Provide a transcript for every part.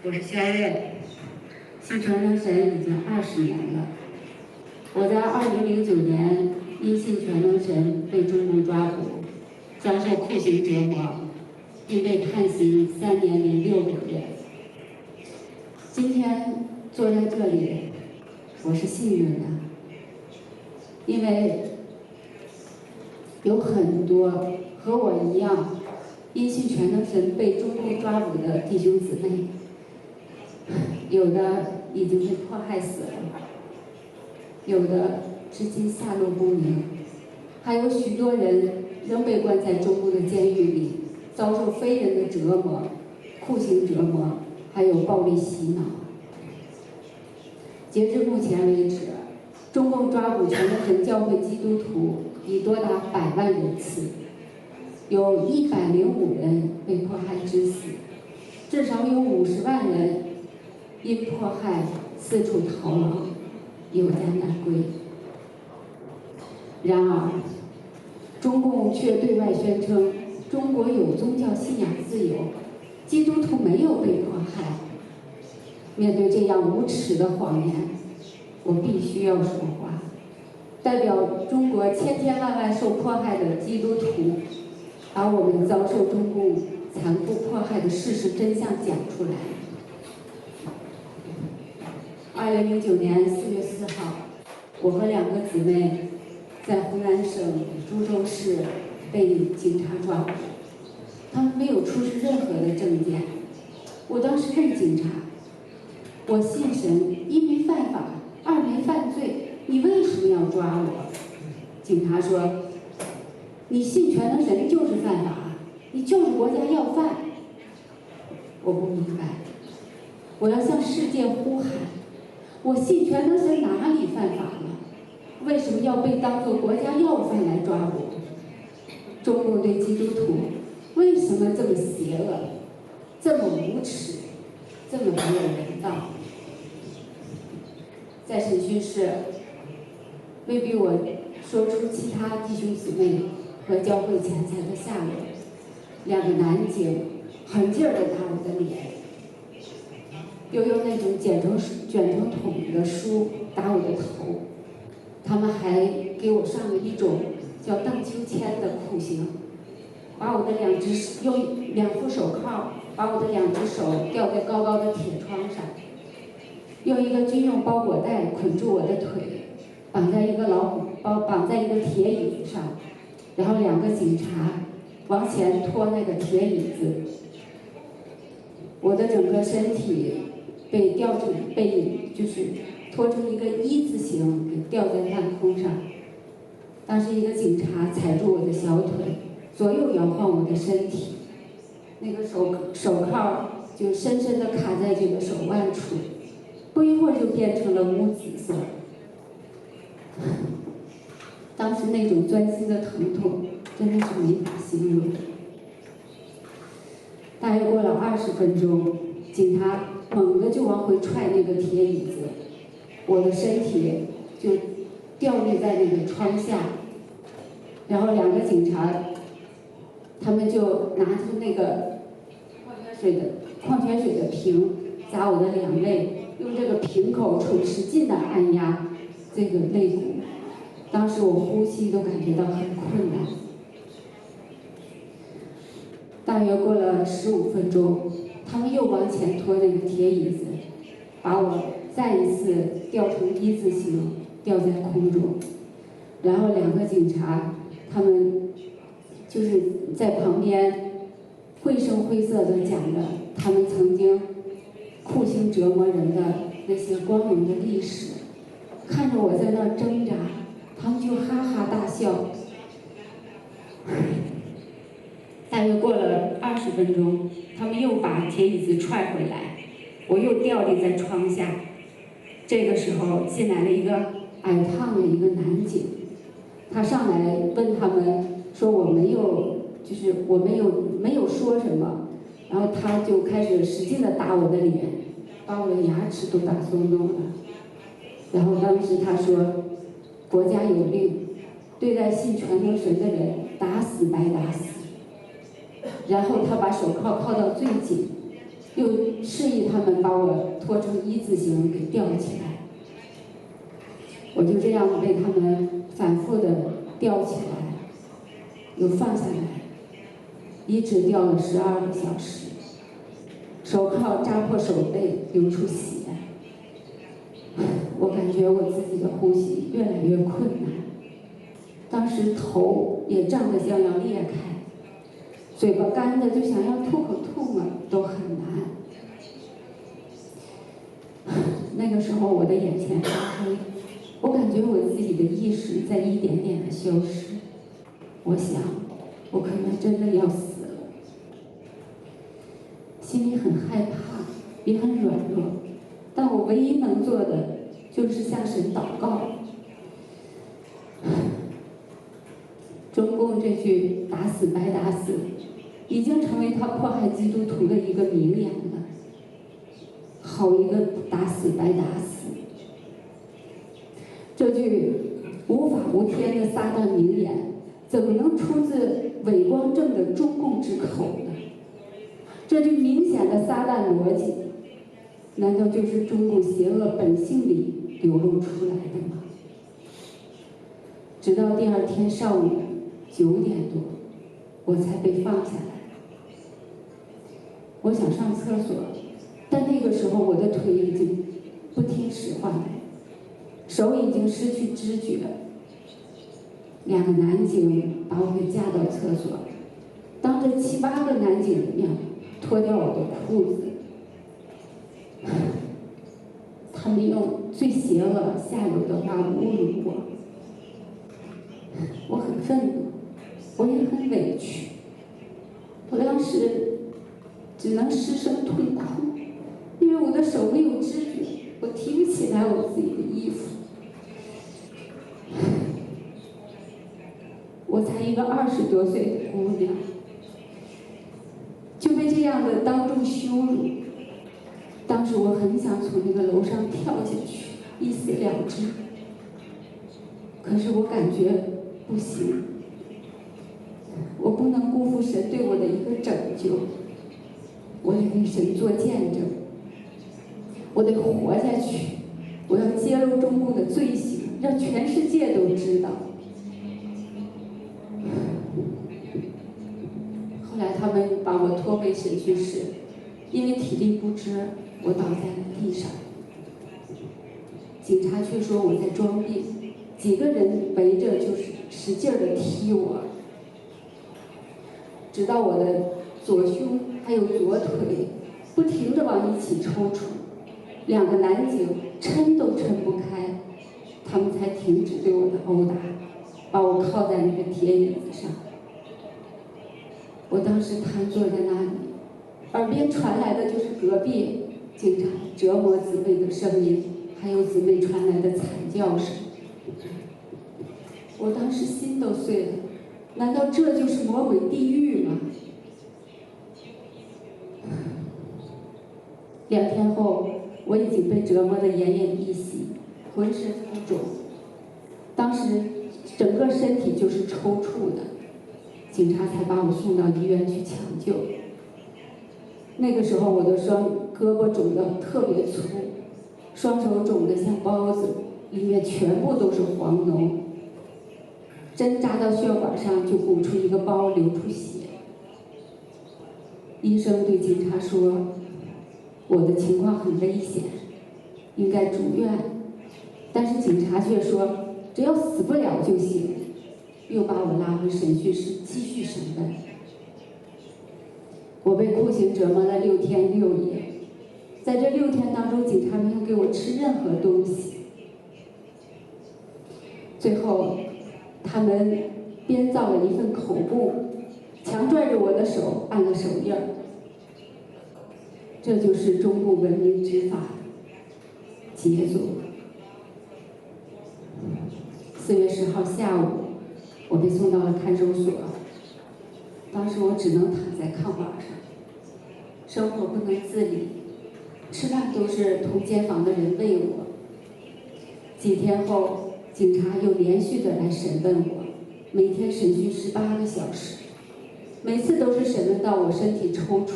我是肖月，信传承神已经20年了。我在2009年因信传承神被中共抓捕，遭受酷刑折磨，并被判刑3年零6个月。今天坐在这里，我是幸运的，因为有很多和我一样因信传承神被中共抓捕的弟兄姊妹，有的已经被迫害死了，有的至今下落不明，还有许多人仍被关在中共的监狱里，遭受非人的折磨、酷刑折磨，还有暴力洗脑。截至目前为止，中共抓捕传承神教会基督徒已多达100万人次，有105人被迫害致死，至少有50万人因迫害四处逃亡，有家难归。然而，中共却对外宣称中国有宗教信仰自由，基督徒没有被迫害。面对这样无耻的谎言，我必须要说话，代表中国千千万万受迫害的基督徒，把我们遭受中共残酷迫害的事实真相讲出来。2009年4月4号，我和2个姊妹在湖南省株洲市被警察抓捕，他们没有出示任何的证件。我当时问警察：“我信神，一没犯法，2没犯罪，你为什么要抓我？”警察说：“你信传承神就是犯法，你就是国家要犯。”我不明白，我要向世界呼喊：我信传承神哪里犯法了？为什么要被当作国家要犯来抓捕？中共对基督徒为什么这么邪恶，这么无耻，这么没有人道？在审讯室，未必我说出其他弟兄姊妹和教会钱财的下落。2个男警狠劲儿地打我的脸，又用那种卷成筒的书打我的头。他们还给我上了一种叫荡秋千的酷刑，把我的用2副手铐把我的2只手吊在高高的铁窗上，用一个军用包裹带捆住我的腿，绑在一个铁椅子上，然后2个警察往前拖那个铁椅子，我的整个身体被拖成一个1字形，给吊在半空上。当时一个警察踩住我的小腿，左右摇晃我的身体，那个手铐就深深地卡在这个手腕处，不一会儿就变成了乌紫色。当时那种钻心的疼痛真的是没法形容。大约过了20分钟，警察猛地就往回踹那个铁椅子，我的身体就吊立在那个窗下，然后2个警察他们就拿出那个矿泉水的瓶砸我的2肋，用这个瓶口处使劲地按压这个肋骨。当时我呼吸都感觉到很困难。大约过了15分钟，他们又往前拖那个铁椅子，把我再一次吊成1字形，吊在空中。然后2个警察他们就是在旁边绘声绘色地讲着他们曾经酷刑折磨人的那些光荣的历史。看着我在那儿挣扎，他们就哈哈大笑。大约过了20分钟，他们又把铁椅子踹回来，我又吊立在窗下。这个时候进来了一个矮胖的一个男警，他上来问他们说我没有说什么，然后他就开始使劲地打我的脸，把我的牙齿都打松动了。然后当时他说，国家有令，对待信传承神的人打死白打死。然后他把手铐铐到最紧，又示意他们把我拖成一字形给吊起来。我就这样被他们反复的吊起来，又放下来，一直吊了12个小时，手铐扎破手背，流出血。我感觉我自己的呼吸越来越困难，当时头也胀得像要裂开，嘴巴干的就想要吐口唾沫都很难。那个时候我的眼前发黑，我感觉我自己的意识在一点点的消失。我想，我可能真的要死了，心里很害怕，也很软弱，但我唯一能做的就是向神祷告。中共这句"打死白打死"已经成为他迫害基督徒的一个名言了。好一个打死白打死！这句无法无天的撒旦名言，怎么能出自伪光正的中共之口呢？这句明显的撒旦逻辑，难道就是中共邪恶本性里流露出来的吗？直到第二天上午9点多，我才被放下来。我想上厕所，但那个时候我的腿已经不听使唤了，手已经失去知觉。2个男警把我给架到厕所，当着7、8个男警的面脱掉我的裤子。他们用最邪恶下流的话侮辱我，我很愤怒，我也很委屈。我当时只能失声痛哭，因为我的手没有知觉，我提不起来我自己的衣服。我才一个20多岁的姑娘，就被这样的当众羞辱。当时我很想从那个楼上跳下去，一死了之。可是我感觉不行，我不能辜负神对我的一个拯救，我得给神做见证，我得活下去，我要揭露中共的罪行，让全世界都知道。后来他们把我拖回审讯室，因为体力不支，我倒在了地上。警察却说我在装病，几个人围着就是使劲地踢我，直到我的左胸还有左腿不停地往一起抽搐，2个男警抻都抻不开，他们才停止对我的殴打，把我靠在那个铁椅子上。我当时瘫坐在那里，耳边传来的就是隔壁警察折磨姊妹的声音，还有姊妹传来的惨叫声。我当时心都碎了，难道这就是魔鬼地狱吗？2天后，我已经被折磨得奄奄一息，浑身浮肿，当时整个身体就是抽搐的，警察才把我送到医院去抢救。那个时候我的双胳膊肿得特别粗，双手肿得像包子，里面全部都是黄脓，针扎到血管上就鼓出一个包，流出血。医生对警察说，我的情况很危险，应该住院，但是警察却说只要死不了就行，又把我拉回审讯室继续审问。我被酷刑折磨了6天6夜，在这6天当中，警察没有给我吃任何东西。最后，他们编造了一份口供，强拽着我的手按了手印儿。这就是中共文明执法杰作。4月10号下午，我被送到了看守所。当时我只能躺在炕板上，生活不能自理，吃饭都是同监房的人喂我。几天后，警察又连续的来审问我，每天审讯18个小时，每次都是审问到我身体抽搐，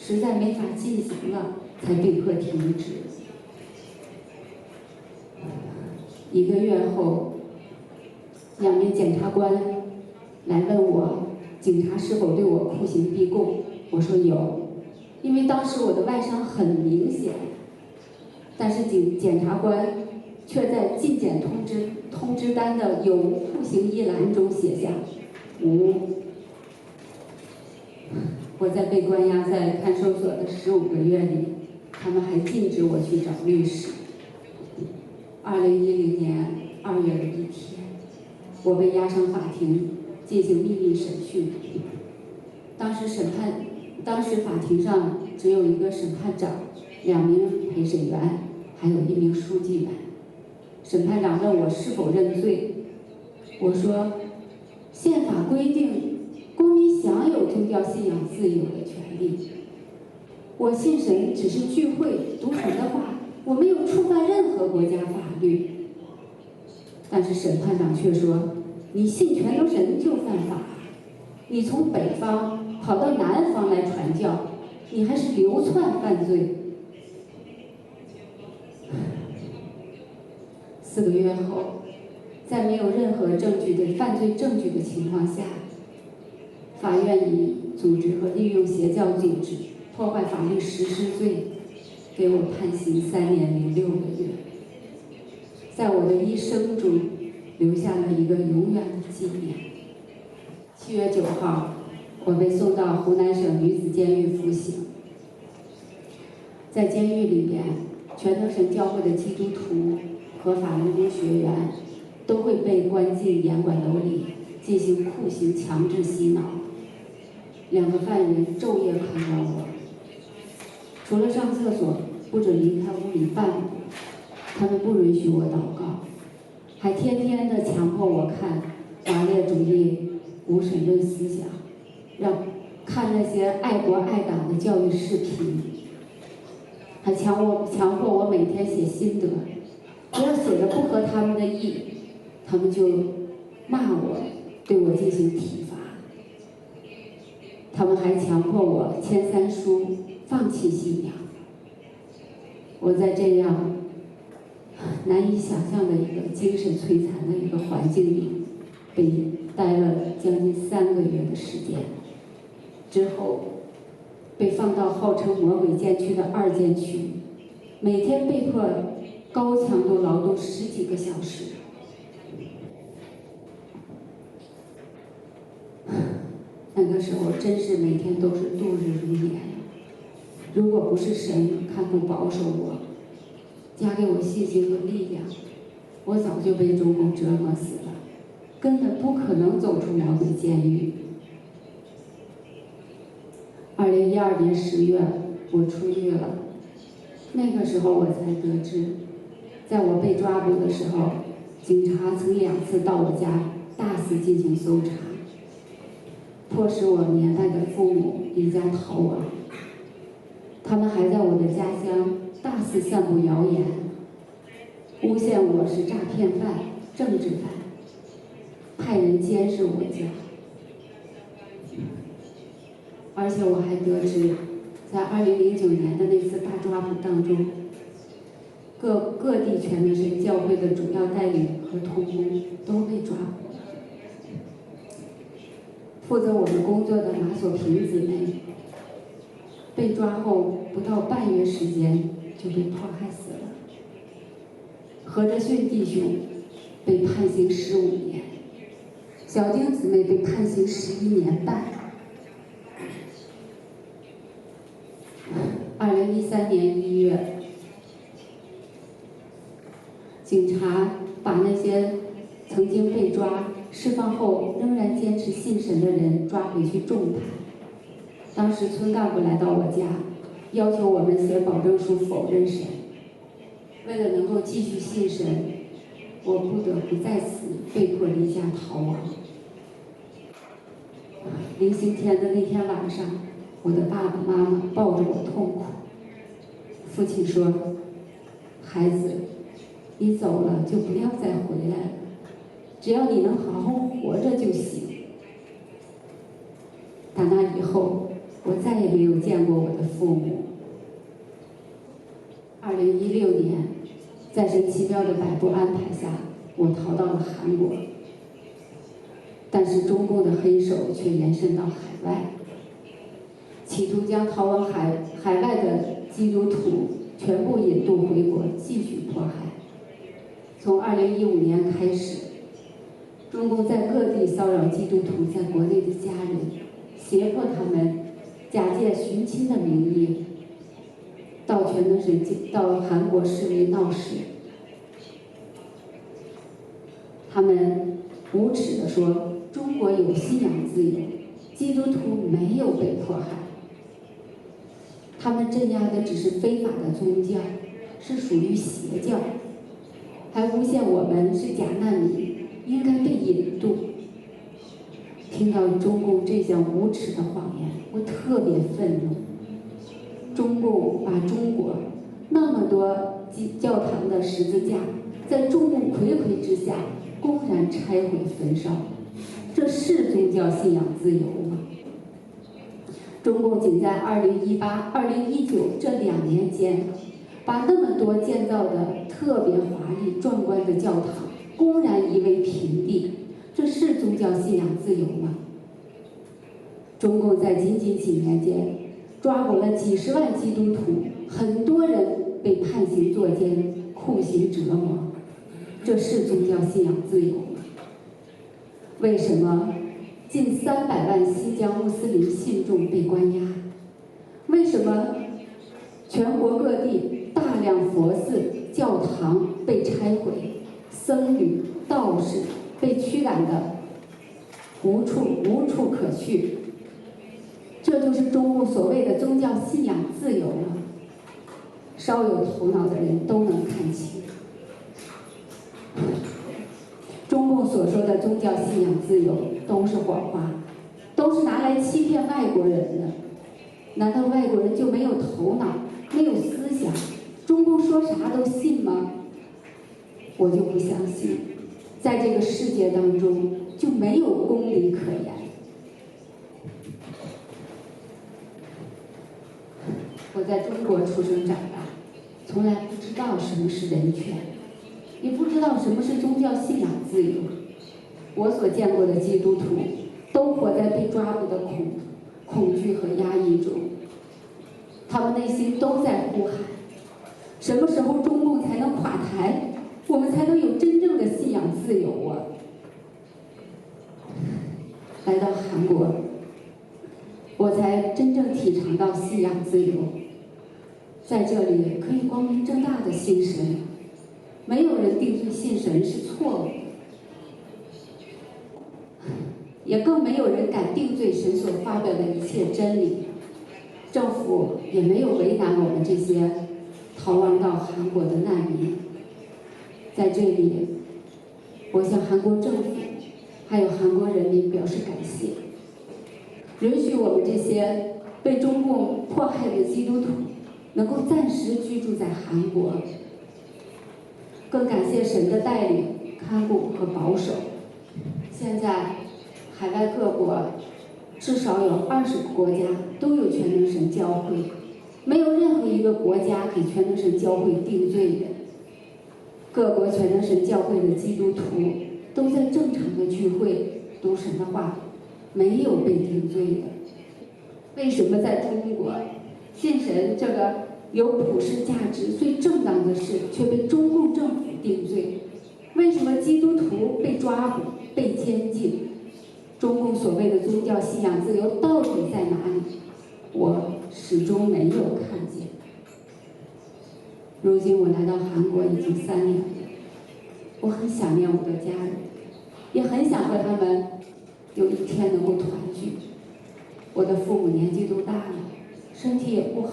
实在没法进行了，才被迫停止。1个月后，2名检察官来问我，警察是否对我酷刑逼供？我说有，因为当时我的外伤很明显，但是检察官却在进检通知单的有无酷刑一栏中写下无。我在被关押在看守所的15个月里，他们还禁止我去找律师。2010年2月的一天，我被押上法庭进行秘密审讯。当时法庭上只有1个审判长、2名陪审员，还有1名书记员。审判长问我是否认罪，我说：宪法规定，公民享有宗教信仰自由的权利。我信神只是聚会读神的话，我没有触犯任何国家法律。但是审判长却说：你信全能神就犯法，你从北方跑到南方来传教，你还是流窜犯罪。4个月后，在没有任何犯罪证据的情况下，法院以组织和利用邪教组织破坏法律实施罪，给我判刑3年0.6个月，在我的一生中留下了一个永远的纪念。7月9号，我被送到湖南省女子监狱服刑。在监狱里边，全能神教会的基督徒和法轮功学员都会被关进严管楼里进行酷刑强制洗脑。2个犯人昼夜看管我，除了上厕所不准离开屋里半步，他们不允许我祷告，还天天的强迫我看马列主义无神论思想，看那些爱国爱党的教育视频，还强迫我每天写心得，只要写的不合他们的意，他们就骂我，对我进行体罚。他们还强迫我签3书，放弃信仰。我在这样难以想象的一个精神摧残的一个环境里，被待了将近3个月的时间，之后被放到号称魔鬼监区的2监区，每天被迫高强度劳动10几个小时。那个时候真是每天都是度日如年。如果不是神看顾保守我，加给我信心和力量，我早就被中共折磨死了，根本不可能走出魔鬼监狱。2012年10月，我出狱了。那个时候我才得知，在我被抓捕的时候，警察曾2次到我家大肆进行搜查，迫使我年迈的父母离家逃亡。他们还在我的家乡大肆散布谣言，诬陷我是诈骗犯、政治犯，派人监视我家。而且我还得知，在2009年的那次大抓捕当中，各地全能神教会的主要带领和同工都被抓捕了。负责我们工作的马所平姊妹被抓后不到半月时间就被迫害死了。何哲训弟兄被判刑15年，小丁姊妹被判刑11年半。2013年1月，警察把那些曾经被抓、释放后仍然坚持信神的人抓回去重判。当时村干部来到我家，要求我们写保证书否认神。为了能够继续信神，我不得不在此被迫离家逃亡。临刑前的那天晚上，我的爸爸妈妈抱着我痛哭。父亲说：“孩子，你走了就不要再回来了，只要你能好好活着就行。”打那以后，我再也没没有见过我的父母。2016年，在神奇妙的摆布安排下，我逃到了韩国，但是中共的黑手却延伸到海外，企图将逃往海外的基督徒全部引渡回国，继续迫害。从2015年开始，中共在各地骚扰基督徒在国内的家人，胁迫他们假借寻亲的名义到韩国示威闹事。他们无耻地说中国有信仰自由，基督徒没有被迫害。他们镇压的只是非法的宗教，是属于邪教，还诬陷我们是假难民，应该被引渡。听到中共这项无耻的谎言，我特别愤怒。中共把中国那么多教堂的十字架，在众目睽睽之下公然拆毁焚烧，这是宗教信仰自由吗？中共仅在2018、2019这2年间，把那么多建造的特别华丽壮观的教堂公然夷为平地，这是宗教信仰自由吗？中共在仅几年间抓捕了几十万基督徒，很多人被判刑坐监、酷刑折磨，这是宗教信仰自由吗？为什么近300万新疆穆斯林信众被关押？为什么全国各地大量佛寺、教堂被拆毁，僧侣、道士被驱赶的无处可去？这就是中共所谓的宗教信仰自由吗？稍有头脑的人都能看清。中共所说的宗教信仰自由都是谎话，都是拿来欺骗外国人的。难道外国人就没有头脑、没有思想？中共说啥都信吗？我就不相信，在这个世界当中就没有公理可言。我在中国出生长大，从来不知道什么是人权，也不知道什么是宗教信仰自由。我所见过的基督徒都活在被抓捕的恐惧和压抑中，他们内心都在呼喊：什么时候中共才能垮台，我们才能有真正的信仰自由啊！来到韩国，我才真正体尝到信仰自由。在这里可以光明正大的信神，没有人定罪信神是错误的，也更没有人敢定罪神所发表的一切真理。政府也没有为难我们这些逃亡到韩国的难民。在这里，我向韩国政府还有韩国人民表示感谢，允许我们这些被中共迫害的基督徒能够暂时居住在韩国，更感谢神的带领、看顾和保守。现在，海外各国至少有20个国家都有全能神教会，没有任何一个国家给全能神教会定罪的。各国全能神教会的基督徒都在正常的聚会、读神的话，没有被定罪的。为什么在中国，信神这个有普世价值、最正当的事，却被中共政府定罪？为什么基督徒被抓捕、被监禁？中共所谓的宗教信仰自由到底在哪里？我始终没有看见。如今我来到韩国已经3年了，我很想念我的家人，也很想和他们有一天能够团聚。我的父母年纪都大了，身体也不好，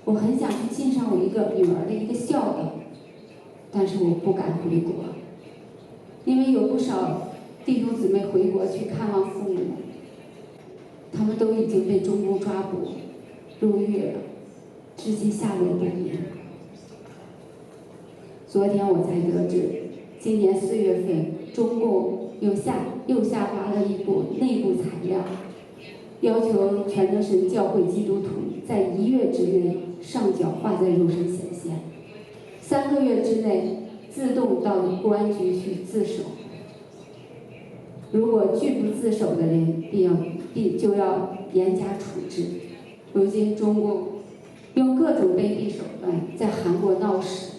我很想去尽上我一个女儿的一个孝道，但是我不敢回国，因为有不少弟兄姊妹回国去看望父母，他们都已经被中共抓捕、入狱了，至今下落不明。昨天我才得知，今年4月份，中共又下发了一部内部材料，要求全能神教会基督徒在1月之内上缴化在肉身显现，3个月之内自动到公安局去自首。如果拒不自首的人，就要严加处置。如今中共用各种卑鄙手段在韩国闹事，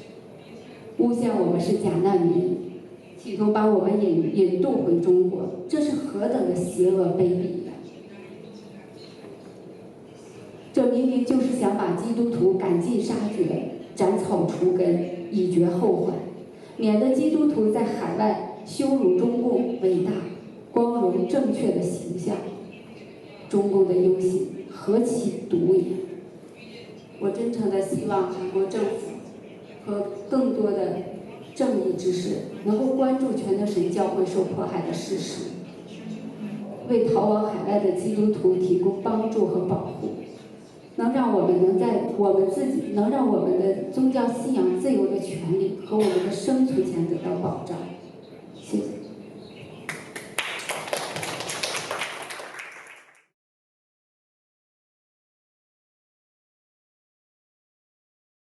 诬陷我们是假难民，企图把我们引渡回中国，这是何等的邪恶卑鄙呀！这明明就是想把基督徒赶尽杀绝，斩草除根，以绝后患，免得基督徒在海外羞辱中共伟大、光荣、正确的形象。中共的忧心何其毒也！我真诚地希望韩国政府和更多的正义之士能够关注全能神教会受迫害的事实，为逃往海外的基督徒提供帮助和保护，能让我们的宗教信仰自由的权利和我们的生存权得到保障。